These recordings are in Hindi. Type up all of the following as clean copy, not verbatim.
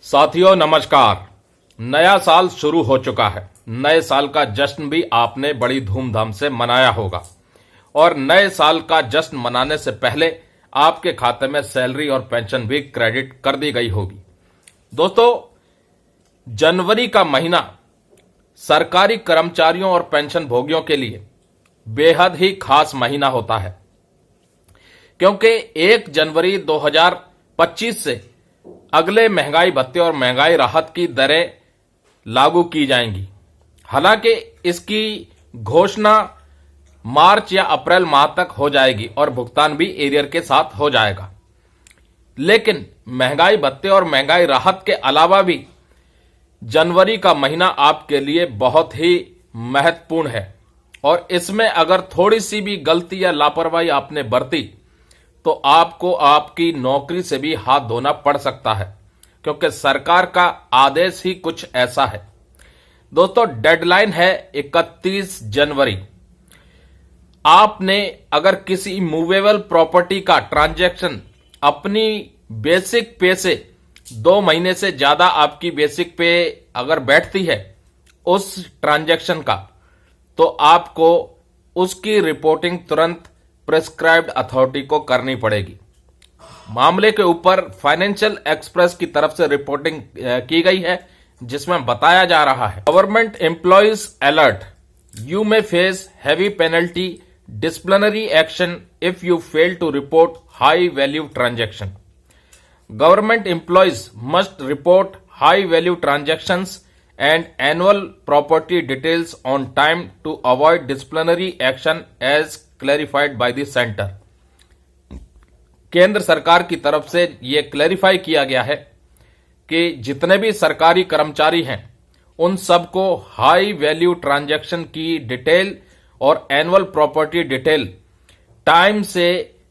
साथियों नमस्कार। नया साल शुरू हो चुका है। नए साल का जश्न भी आपने बड़ी धूमधाम से मनाया होगा और नए साल का जश्न मनाने से पहले आपके खाते में सैलरी और पेंशन भी क्रेडिट कर दी गई होगी। दोस्तों, जनवरी का महीना सरकारी कर्मचारियों और पेंशन भोगियों के लिए बेहद ही खास महीना होता है, क्योंकि 1 जनवरी 2025 से अगले महंगाई भत्ते और महंगाई राहत की दरें लागू की जाएंगी। हालांकि इसकी घोषणा मार्च या अप्रैल माह तक हो जाएगी और भुगतान भी एरियर के साथ हो जाएगा। लेकिन महंगाई भत्ते और महंगाई राहत के अलावा भी जनवरी का महीना आपके लिए बहुत ही महत्वपूर्ण है और इसमें अगर थोड़ी सी भी गलती या लापरवाही आपने बरती तो आपको आपकी नौकरी से भी हाथ धोना पड़ सकता है, क्योंकि सरकार का आदेश ही कुछ ऐसा है। दोस्तों, डेडलाइन है 31 जनवरी। आपने अगर किसी मूवेबल प्रॉपर्टी का ट्रांजैक्शन अपनी बेसिक पे से 2 महीने से ज्यादा आपकी बेसिक पे अगर बैठती है उस ट्रांजैक्शन का, तो आपको उसकी रिपोर्टिंग तुरंत प्रिस्क्राइब्ड अथॉरिटी को करनी पड़ेगी। मामले के ऊपर फाइनेंशियल एक्सप्रेस की तरफ से रिपोर्टिंग की गई है, जिसमें बताया जा रहा है, government employees alert, you may face heavy penalty disciplinary action if you fail to report high value transaction. Government employees must report high value transactions and annual property details on time to avoid disciplinary action as clarified by the center। केंद्र सरकार की तरफ से यह क्लैरिफाई किया गया है कि जितने भी सरकारी कर्मचारी हैं उन सबको हाई वैल्यू ट्रांजैक्शन की डिटेल और एनुअल प्रॉपर्टी डिटेल टाइम से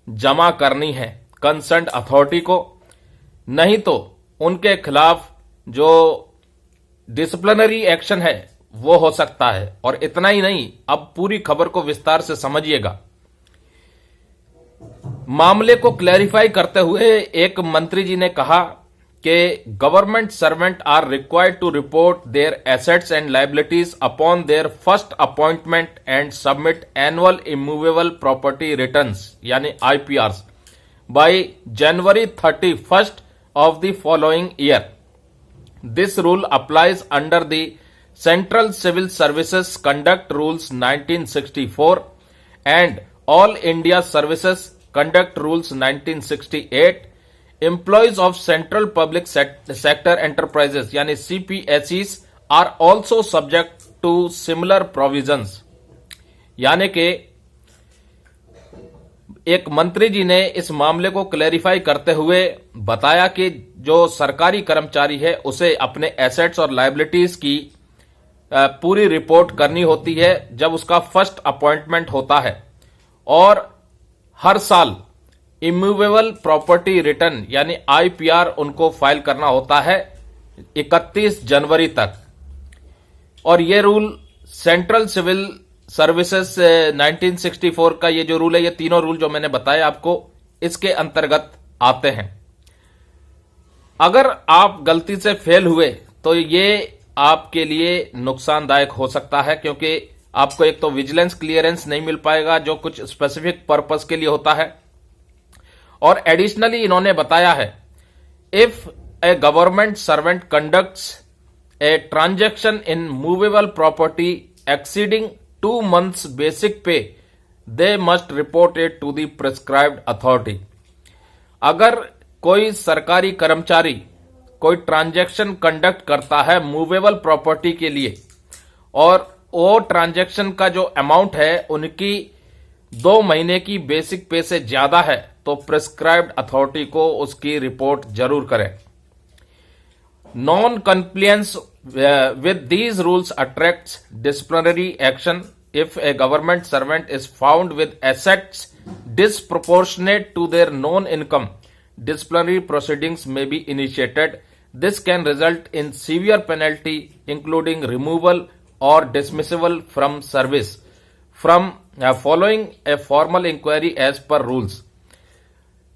जमा करनी है कंसर्न अथॉरिटी को, नहीं तो उनके खिलाफ जो डिसिप्लिनरी एक्शन है वो हो सकता है। और इतना ही नहीं, अब पूरी खबर को विस्तार से समझिएगा। मामले को क्लैरिफाई करते हुए एक मंत्री जी ने कहा कि government servant are required to report their assets and liabilities upon their first appointment and submit annual immovable property returns यानी IPRs by January 31 of the following year. This rule applies under the Central Civil Services Conduct Rules 1964 and All India Services Conduct Rules 1968. Employees of Central Public Sector Enterprises यानी CPSEs are also subject to similar provisions। यानी कि एक मंत्री जी ने इस मामले को क्लैरिफाई करते हुए बताया कि जो सरकारी कर्मचारी है उसे अपने एसेट्स और लायबिलिटीज की पूरी रिपोर्ट करनी होती है जब उसका फर्स्ट अपॉइंटमेंट होता है, और हर साल इमूवेबल प्रॉपर्टी रिटर्न यानी आईपीआर उनको फाइल करना होता है 31 जनवरी तक। और ये रूल सेंट्रल सिविल सर्विसेज 1964 का ये जो रूल है, ये तीनों रूल जो मैंने बताया आपको, इसके अंतर्गत आते हैं। अगर आप गलती से फेल हुए तो ये आपके लिए नुकसानदायक हो सकता है, क्योंकि आपको एक तो विजिलेंस क्लियरेंस नहीं मिल पाएगा जो कुछ स्पेसिफिक पर्पस के लिए होता है, और एडिशनली इन्होंने बताया है if A government servant conducts a transaction in movable property exceeding 2 months basic pay, they must report it to the prescribed authority। अगर कोई सरकारी कर्मचारी कोई ट्रांजैक्शन कंडक्ट करता है मूवेबल प्रॉपर्टी के लिए और वो ट्रांजैक्शन का जो अमाउंट है उनकी 2 महीने की बेसिक पे से ज्यादा है, तो प्रिस्क्राइब्ड अथॉरिटी को उसकी रिपोर्ट जरूर करें। Non compliance with these rules attracts disciplinary action if a government servant is found with assets disproportionate to their known income. Disciplinary proceedings may be initiated. This can result in severe penalty including removal or dismissal from service from following a formal inquiry as per rules।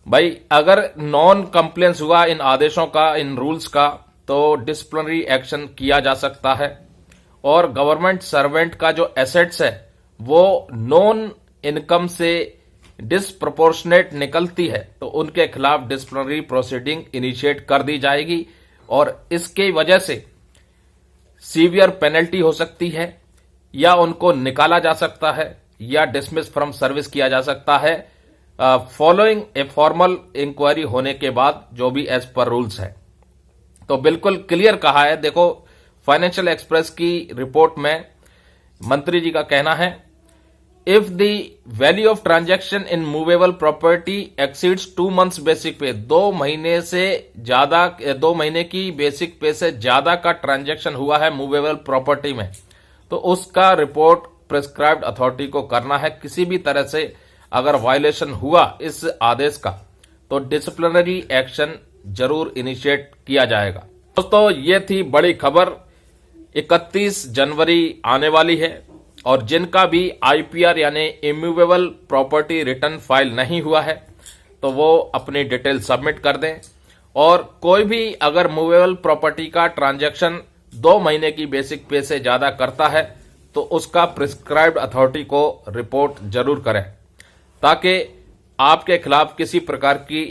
भाई, अगर नॉन कंप्लेंस हुआ इन आदेशों का, इन रूल्स का, तो डिसिप्लिनरी एक्शन किया जा सकता है। और गवर्नमेंट सर्वेंट का जो एसेट्स है वो नॉन इनकम से डिसप्रोपोर्शनेट निकलती है तो उनके खिलाफ डिसिप्लिनरी प्रोसीडिंग इनिशिएट कर दी जाएगी और इसके वजह से सीवियर पेनल्टी हो सकती है या उनको निकाला जा सकता है या डिसमिस फ्रॉम सर्विस किया जा सकता है फॉलोइंग ए फॉर्मल इंक्वायरी होने के बाद, जो भी एज पर रूल्स है। तो बिल्कुल क्लियर कहा है। देखो, फाइनेंशियल एक्सप्रेस की रिपोर्ट में मंत्री जी का कहना है, if the value of transaction in movable property exceeds 2 months basic पे, 2 महीने की बेसिक पे से ज्यादा का ट्रांजैक्शन हुआ है मूवेबल प्रॉपर्टी में, तो उसका रिपोर्ट प्रिस्क्राइब्ड अथॉरिटी को करना है। किसी भी तरह से अगर वायलेशन हुआ इस आदेश का तो डिसिप्लिनरी एक्शन जरूर इनिशिएट किया जाएगा। दोस्तों, ये थी बड़ी खबर। 31 जनवरी आने वाली है और जिनका भी आईपीआर यानी इमूवेबल प्रॉपर्टी रिटर्न फाइल नहीं हुआ है तो वो अपनी डिटेल सबमिट कर दें। और कोई भी अगर मूवेबल प्रॉपर्टी का ट्रांजैक्शन 2 महीने की बेसिक पे से ज्यादा करता है तो उसका प्रिस्क्राइब्ड अथॉरिटी को रिपोर्ट जरूर करें, ताकि आपके खिलाफ किसी प्रकार की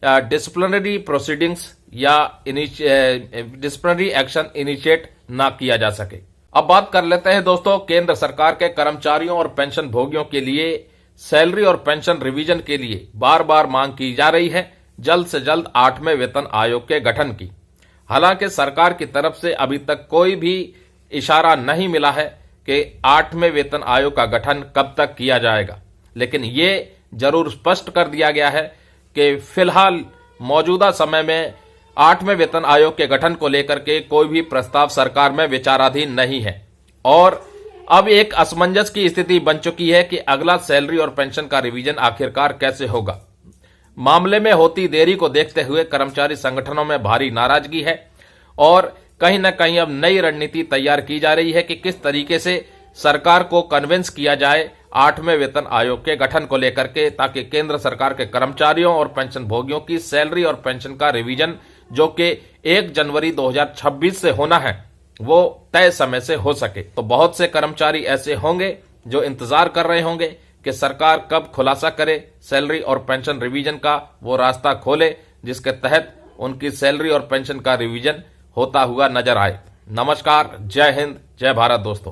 डिसिप्लिनरी प्रोसीडिंग्स या डिसिप्लिनरी एक्शन इनिशिएट ना किया जा सके। अब बात कर लेते हैं दोस्तों, केंद्र सरकार के कर्मचारियों और पेंशन भोगियों के लिए सैलरी और पेंशन रिवीजन के लिए बार बार मांग की जा रही है जल्द से जल्द 8वें वेतन आयोग के गठन की। हालांकि सरकार की तरफ से अभी तक कोई भी इशारा नहीं मिला है कि 8वें वेतन आयोग का गठन कब तक किया जाएगा, लेकिन ये जरूर स्पष्ट कर दिया गया है कि फिलहाल मौजूदा समय में 8वें वेतन आयोग के गठन को लेकर के कोई भी प्रस्ताव सरकार में विचाराधीन नहीं है। और अब एक असमंजस की स्थिति बन चुकी है कि अगला सैलरी और पेंशन का रिवीजन आखिरकार कैसे होगा। मामले में होती देरी को देखते हुए कर्मचारी संगठनों में भारी नाराजगी है और कहीं न कहीं अब नई रणनीति तैयार की जा रही है कि किस तरीके से सरकार को कन्विंस किया जाए 8वें वेतन आयोग के गठन को लेकर के, ताकि केंद्र सरकार के कर्मचारियों और पेंशन भोगियों की सैलरी और पेंशन का रिवीजन, जो कि 1 जनवरी 2026 से होना है, वो तय समय से हो सके। तो बहुत से कर्मचारी ऐसे होंगे जो इंतजार कर रहे होंगे कि सरकार कब खुलासा करे सैलरी और पेंशन रिवीजन का, वो रास्ता खोले जिसके तहत उनकी सैलरी और पेंशन का रिवीजन होता हुआ नजर आए। नमस्कार, जय हिंद, जय भारत दोस्तों।